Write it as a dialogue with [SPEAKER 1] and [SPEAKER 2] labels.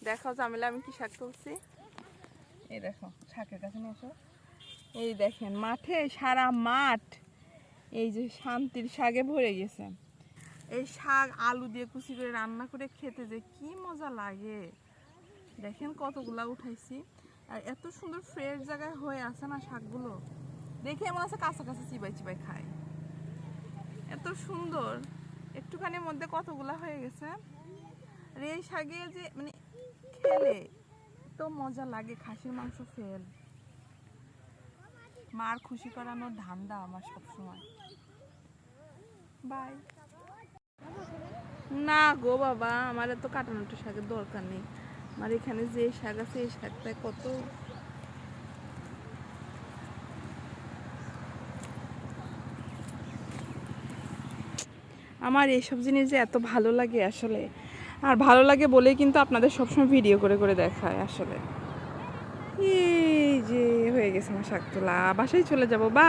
[SPEAKER 1] দেখাও জামিলা আমি কি শাক তুলছি। এই দেখো শাকের কাছে নিয়ে এসো। এই দেখেন মাঠে সারা মাঠ এই যে শান্তির শাকে ভরে গেছে। এই শাক আলু দিয়ে কুচি করে রান্না করে খেতে যে কি মজা লাগে। দেখেন কতগুলা উঠাইছি আর এত সুন্দর ফ্রেশ জায়গায় হয়ে আছে না শাকগুলো, দেখে এমন আছে কাঁচা কাঁচা চিবাই চিবাই খায়, এত সুন্দর। একটুখানির মধ্যে কতগুলা হয়ে গেছে। আর এই শাকে যে মানে খেলে তো মজা লাগে। খাসির মাংস ফেল, মার খুশি করানোর ধান্দা আমার সবসময়। বাই। না গো বাবা, আমার এত কাটানোটা শাকের দরকার নেই। আমার এখানে যে শাক আছে এই শাকটায় কত আমার এইসব জিনিস যে এত ভালো লাগে আসলে। আর ভালো লাগে বলেই কিন্তু আপনাদের সবসময় ভিডিও করে করে দেখায় আসলে। এই যে হয়ে গেছে আমার শাক তোলা, বাসায় চলে যাবো। বা